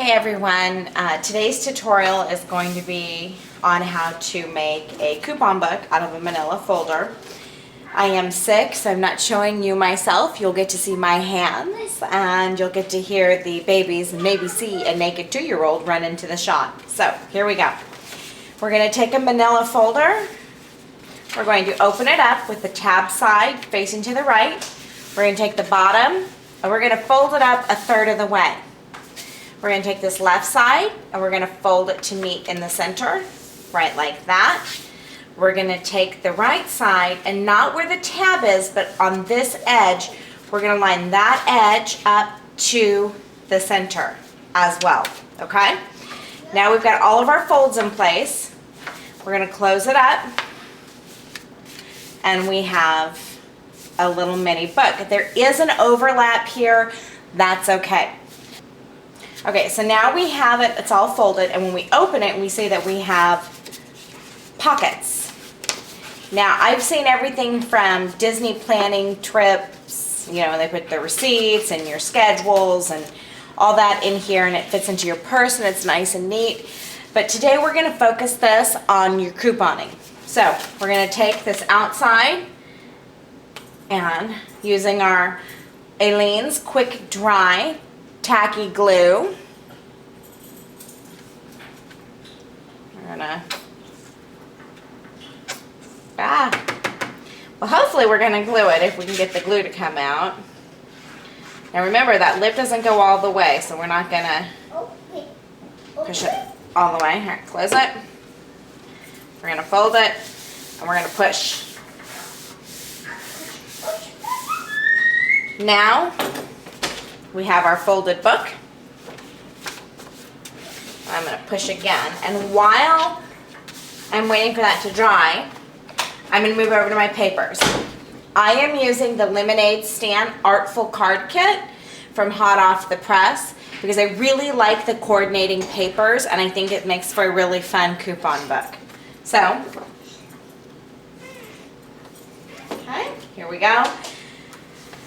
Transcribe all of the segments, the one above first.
Hey everyone, today's tutorial is going to be on how to make a coupon book out of a manila folder. I am sick, so I'm not showing you myself. You'll get to see my hands and you'll get to hear the babies and maybe see a naked 2-year-old run into the shot. So here we go. We're going to take a manila folder. We're going to open it up with the tab side facing to the right. We're going to take the bottom and we're going to fold it up 1/3 of the way. We're going to take this left side and we're going to fold it to meet in the center, right like that. We're going to take the right side and not where the tab is, but on this edge, we're going to line that edge up to the center as well, okay? Now we've got all of our folds in place. We're going to close it up and we have a little mini book. There is an overlap here, that's okay. Okay, so now we have it, it's all folded, and when we open it, we see that we have pockets. Now, I've seen everything from Disney planning trips, you know, they put the receipts and your schedules and all that in here, and it fits into your purse, and it's nice and neat. But today we're gonna focus this on your couponing. So, we're gonna take this outside, and using our Aleene's Quick Dry tacky glue. We're gonna, well, hopefully we're gonna glue it if we can get the glue to come out. Now remember, that lip doesn't go all the way, so we're not gonna push it all the way. All right, close it. We're gonna fold it, and we're gonna push. Now, we have our folded book. I'm going to push again, and while I'm waiting for that to dry, I'm going to move over to my papers. I am using the Lemonade Stand Artful Card Kit from Hot Off the Press because I really like the coordinating papers and I think it makes for a really fun coupon book. So, okay, here we go.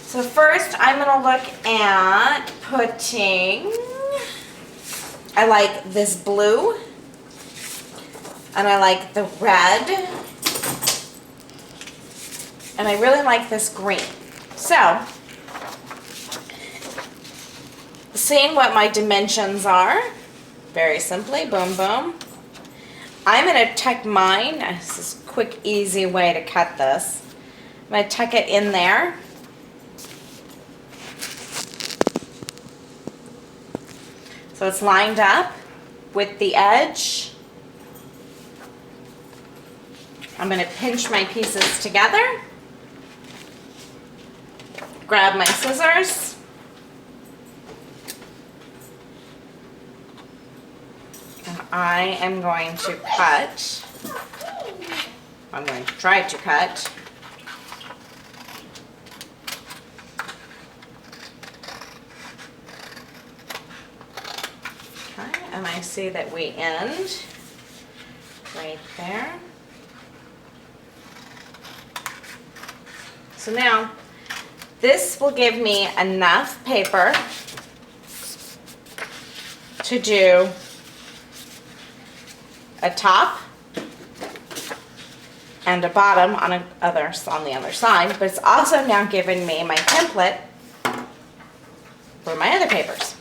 So first I'm going to look at putting, I like this blue and I like the red and I really like this green. So, seeing what my dimensions are, very simply, boom, boom. I'm going to tuck mine, this is a quick, easy way to cut this. I'm going to tuck it in there. So it's lined up with the edge. I'm going to pinch my pieces together, grab my scissors, and I am going to cut, I'm going to try to cut and I see that we end right there. So now, this will give me enough paper to do a top and a bottom on the other side, but it's also now giving me my template for my other papers.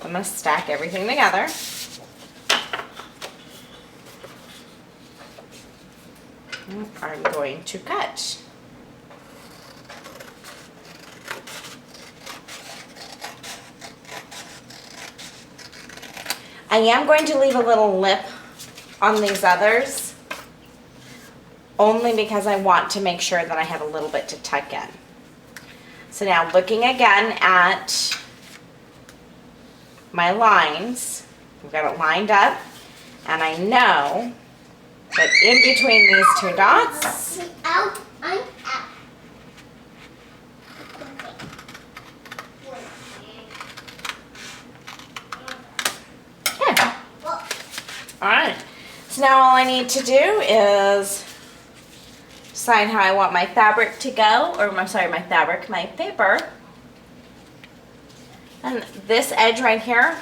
I'm going to stack everything together. And I'm going to cut. I am going to leave a little lip on these others, only because I want to make sure that I have a little bit to tuck in. So now looking again at my lines, we've got it lined up, and I know that in between these two dots, yeah. Alright, so now all I need to do is decide how I want my fabric to go, or my paper. And this edge right here,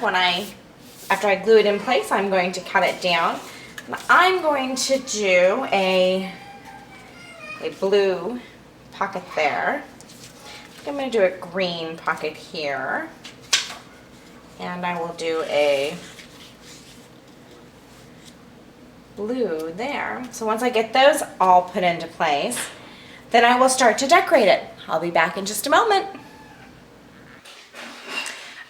after I glue it in place, I'm going to cut it down. And I'm going to do a blue pocket there. I'm going to do a green pocket here. And I will do a blue there. So once I get those all put into place, then I will start to decorate it. I'll be back in just a moment.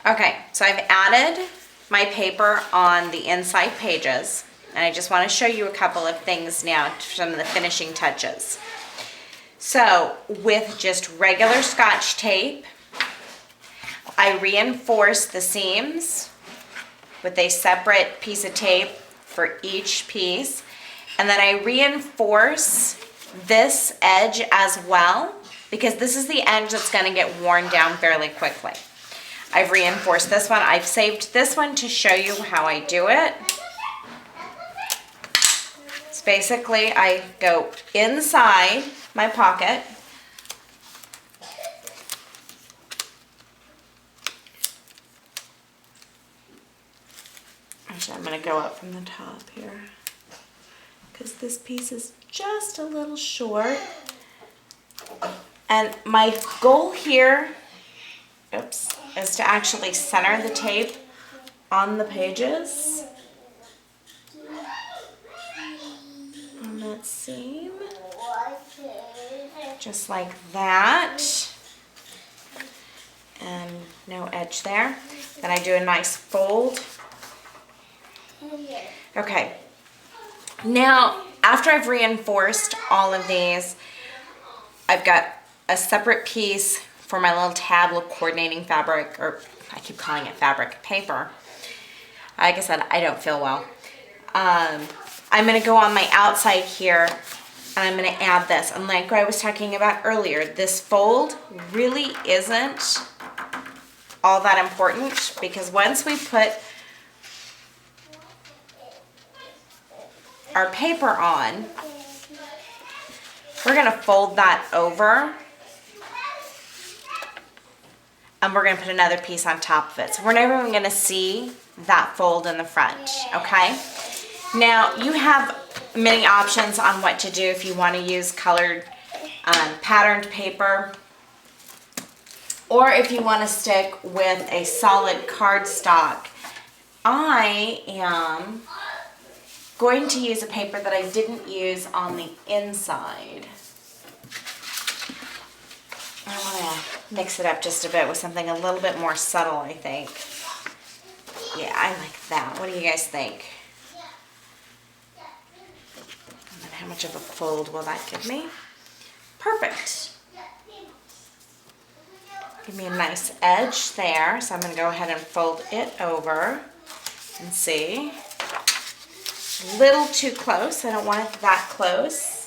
Okay, so I've added my paper on the inside pages, and I just want to show you a couple of things now, some of the finishing touches. So with just regular Scotch tape, I reinforce the seams with a separate piece of tape for each piece, and then I reinforce this edge as well, because this is the edge that's going to get worn down fairly quickly. I've reinforced this one. I've saved this one to show you how I do it. So basically I go inside my pocket, actually I'm going to go up from the top here because this piece is just a little short. And my goal here, is to actually center the tape on the pages on that seam, just like that, and no edge there. Then I do a nice fold. Okay, now after I've reinforced all of these, I've got a separate piece for my little tablet coordinating fabric, or I keep calling it fabric, paper. Like I said, I don't feel well. I'm gonna go on my outside here, and I'm gonna add this. And like I was talking about earlier, this fold really isn't all that important, because once we put our paper on, we're gonna fold that over, and we're gonna put another piece on top of it. So we're never even gonna see that fold in the front, okay? Now, you have many options on what to do if you wanna use colored patterned paper, or if you wanna stick with a solid cardstock. I am going to use a paper that I didn't use on the inside. I want to mix it up just a bit with something a little bit more subtle, I think. Yeah, I like that. What do you guys think? And then how much of a fold will that give me? Perfect. Give me a nice edge there. So I'm going to go ahead and fold it over and see. A little too close. I don't want it that close.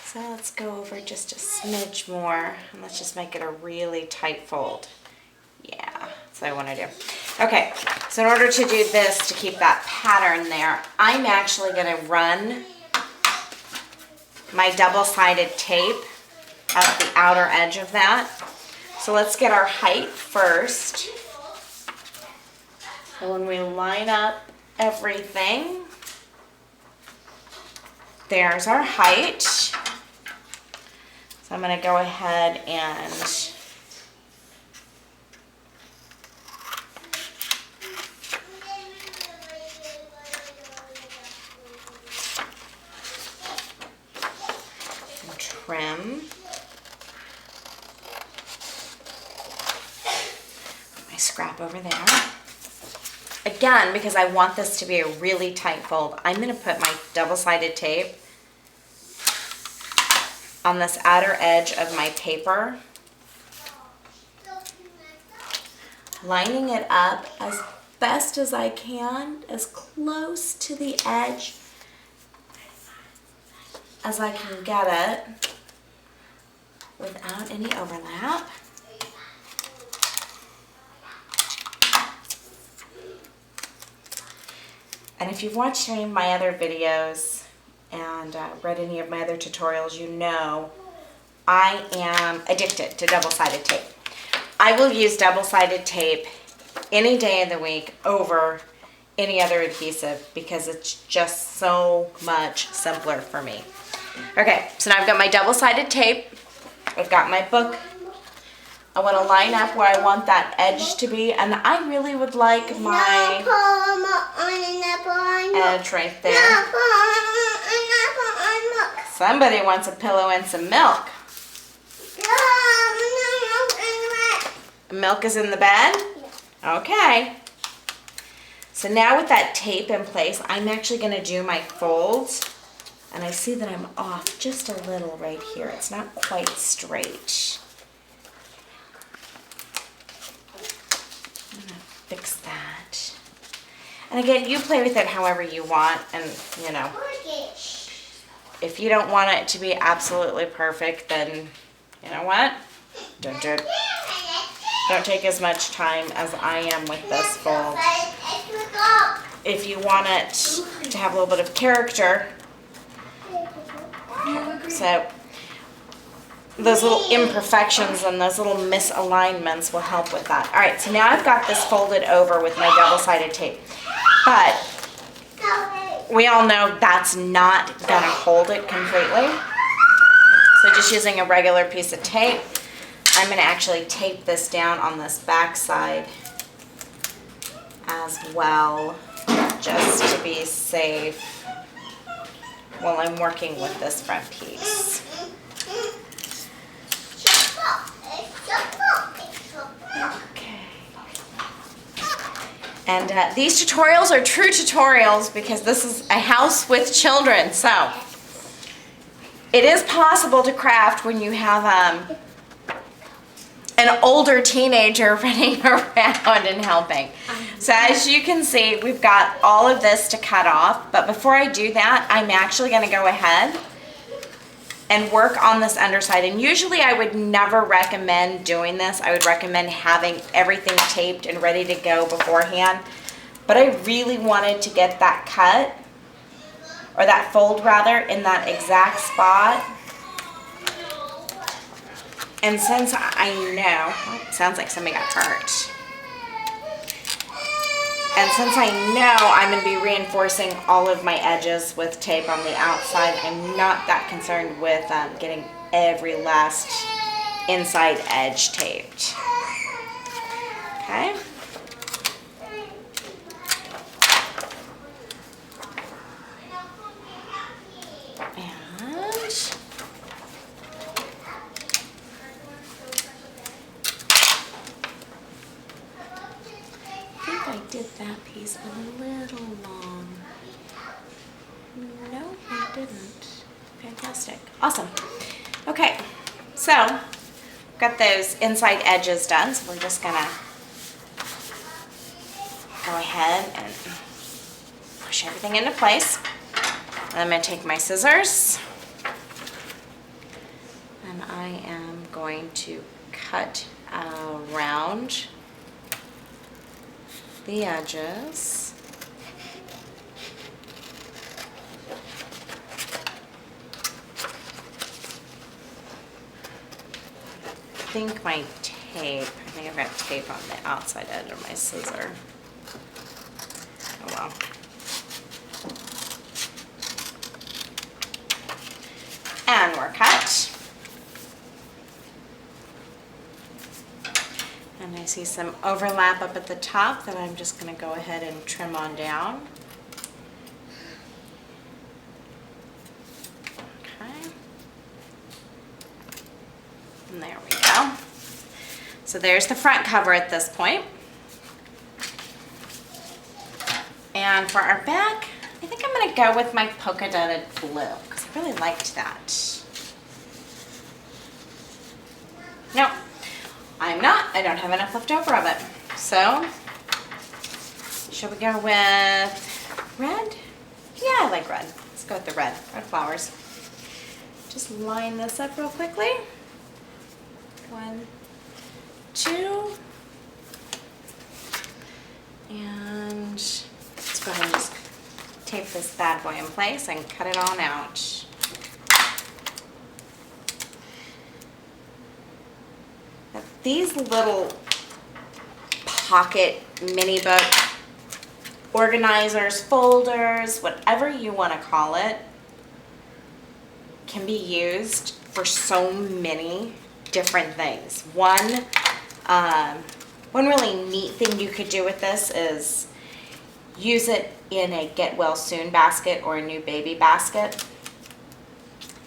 So let's go over just a smidge more, and let's just make it a really tight fold. Yeah, that's what I want to do. Okay, so in order to do this, to keep that pattern there, I'm actually going to run my double-sided tape at the outer edge of that. So let's get our height first. So when we line up everything, there's our height. So I'm going to go ahead and trim my scrap over there. Again, because I want this to be a really tight fold, I'm going to put my double-sided tape on this outer edge of my paper, lining it up as best as I can, as close to the edge as I can get it without any overlap. And if you've watched any of my other videos and read any of my other tutorials, you know I am addicted to double-sided tape. I will use double-sided tape any day of the week over any other adhesive because it's just so much simpler for me. Okay, so now I've got my double-sided tape. I've got my book. I want to line up where I want that edge to be, and I really would like my edge right there. Somebody wants a pillow and some milk. Milk is in the bed? Okay. So now with that tape in place, I'm actually going to do my folds. And I see that I'm off just a little right here. It's not quite straight. I'm going to fix that. And again, you play with it however you want. And, you know, if you don't want it to be absolutely perfect, then, you know what? Don't do it. Don't take as much time as I am with this fold. If you want it to have a little bit of character, so those little imperfections and those little misalignments will help with that. All right, so now I've got this folded over with my double-sided tape. But we all know that's not going to hold it completely. So just using a regular piece of tape, I'm going to actually tape this down on this back side as well, just to be safe while I'm working with this front piece. Okay. And these tutorials are true tutorials because this is a house with children. So it is possible to craft when you have an older teenager running around and helping. So as you can see, we've got all of this to cut off, but before I do that, I'm actually going to go ahead and work on this underside. And usually I would never recommend doing this. I would recommend having everything taped and ready to go beforehand. But I really wanted to get that cut, or that fold rather, in that exact spot. And since I know, oh, sounds like somebody got hurt. And since I know I'm going to be reinforcing all of my edges with tape on the outside, I'm not that concerned with getting every last inside edge taped. Okay. I did that piece a little long. No, I didn't. Fantastic. Awesome. Okay, so got those inside edges done, so we're just gonna go ahead and push everything into place. And I'm gonna take my scissors and I am going to cut around the edges. I think my tape, I think I've got tape on the outside edge of my scissor. Oh well. And we're cut. And I see some overlap up at the top that I'm just going to go ahead and trim on down. Okay. And there we go. So there's the front cover at this point. And for our back, I think I'm going to go with my polka dotted blue because I really liked that. No. I'm not. I don't have enough left over of it. So, should we go with red? Yeah, I like red. Let's go with the red. Red flowers. Just line this up real quickly. 1, 2. And let's go ahead and just tape this bad boy in place and cut it on out. These little pocket mini book, organizers, folders, whatever you want to call it, can be used for so many different things. One really neat thing you could do with this is use it in a get well soon basket or a new baby basket,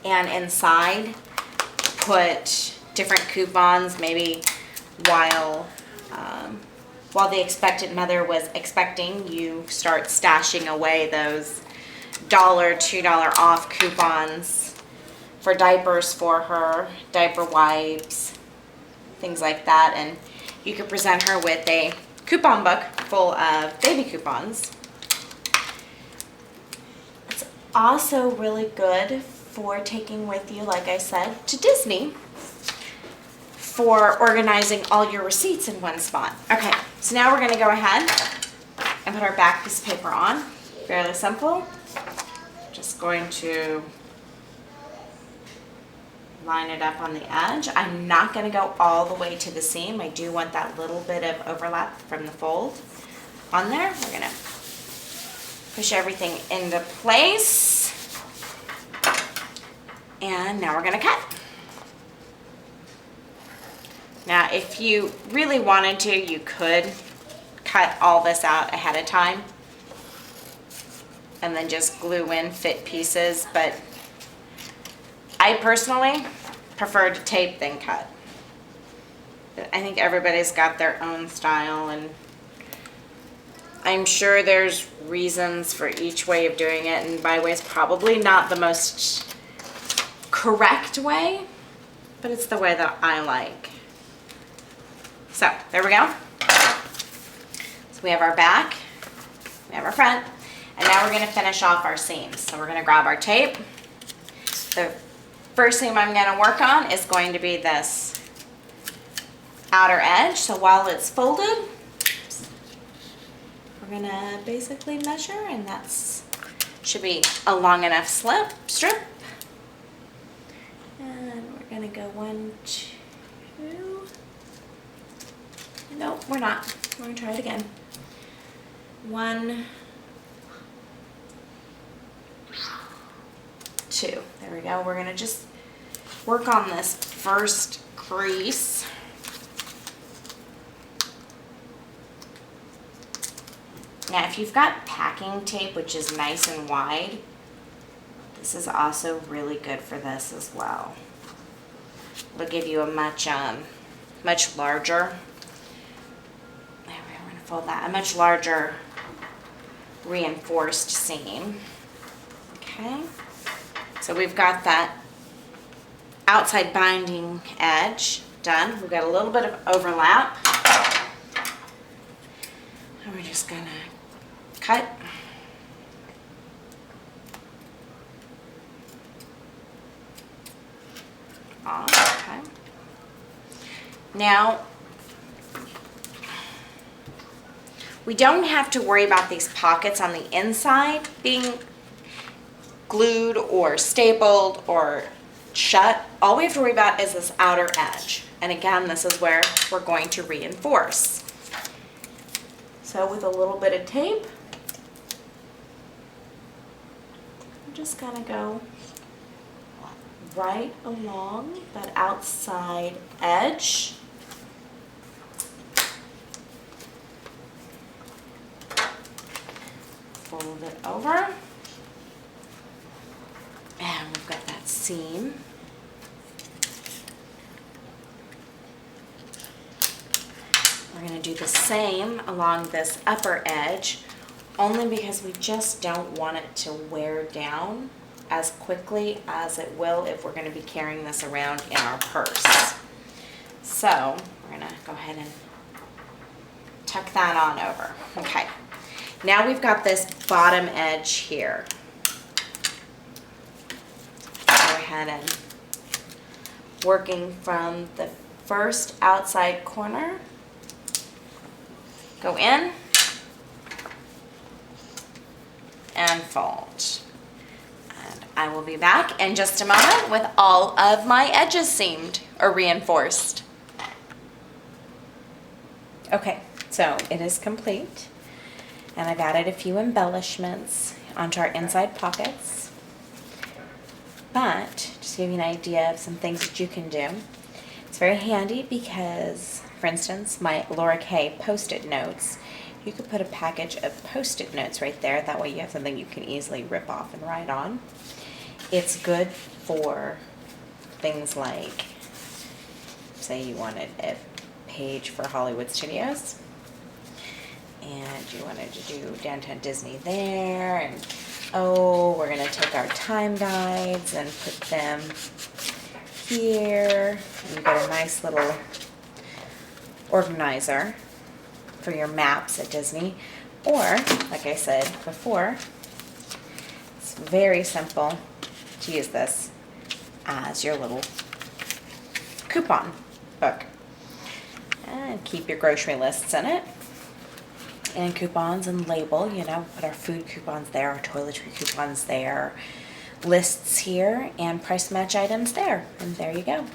and inside put different coupons, maybe while the expectant mother was expecting, you start stashing away those $1, $2 off coupons for diapers for her, diaper wipes, things like that. And you could present her with a coupon book full of baby coupons. It's also really good for taking with you, like I said, to Disney for organizing all your receipts in one spot. Okay, so now we're going to go ahead and put our back piece of paper on. Fairly simple. Just going to line it up on the edge. I'm not going to go all the way to the seam. I do want that little bit of overlap from the fold on there. We're going to push everything into place. And now we're going to cut. Now, if you really wanted to, you could cut all this out ahead of time and then just glue in fit pieces, but I personally prefer to tape than cut. I think everybody's got their own style, and I'm sure there's reasons for each way of doing it, and my way is probably not the most correct way, but it's the way that I like. So there we go. So we have our back, we have our front, and now we're going to finish off our seams. So we're going to grab our tape. The first seam I'm going to work on is going to be this outer edge. So while it's folded, we're going to basically measure, and that's should be a long enough strip. And we're going to go 1, 2. Nope, we're not. We're going to try it again. 1, 2. There we go. We're going to just work on this first crease. Now, if you've got packing tape, which is nice and wide, this is also really good for this as well. It'll give you a much larger, we're going to fold that, a much larger reinforced seam. Okay, so we've got that outside binding edge done. We've got a little bit of overlap, and we're just going to cut. Okay. Now, we don't have to worry about these pockets on the inside being glued or stapled or shut. All we have to worry about is this outer edge. And again, this is where we're going to reinforce. So with a little bit of tape, I'm just gonna go right along that outside edge. Fold it over. And we've got that seam. We're going to do the same along this upper edge, only because we just don't want it to wear down as quickly as it will if we're going to be carrying this around in our purse. So we're going to go ahead and tuck that on over. Okay, now we've got this bottom edge here. Go ahead and working from the first outside corner, go in and fold. And I will be back in just a moment with all of my edges seamed or reinforced. Okay, So it is complete, and I've added a few embellishments onto our inside pockets. But just to give you an idea of some things that you can do, it's very handy because, for instance, my Laura K Post-it notes, you could put a package of Post-it notes right there. That way you have something you can easily rip off and write on. It's good for things like, say you wanted a page for Hollywood Studios, and you wanted to do Downtown Disney there, and oh, we're going to take our time guides and put them here. And you got a nice little organizer for your maps at Disney. Or, like I said before, it's very simple to use this as your little coupon book. And keep your grocery lists in it. And coupons and label, you know, put our food coupons there, our toiletry coupons there, lists here, and price match items there. And there you go.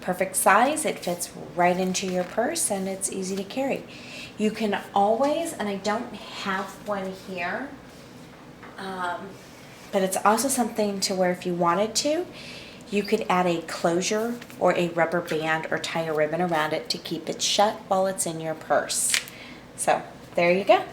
Perfect size. It fits right into your purse, and it's easy to carry. You can always, and I don't have one here, but it's also something to where if you wanted to, you could add a closure or a rubber band or tie a ribbon around it to keep it shut while it's in your purse. So there you go.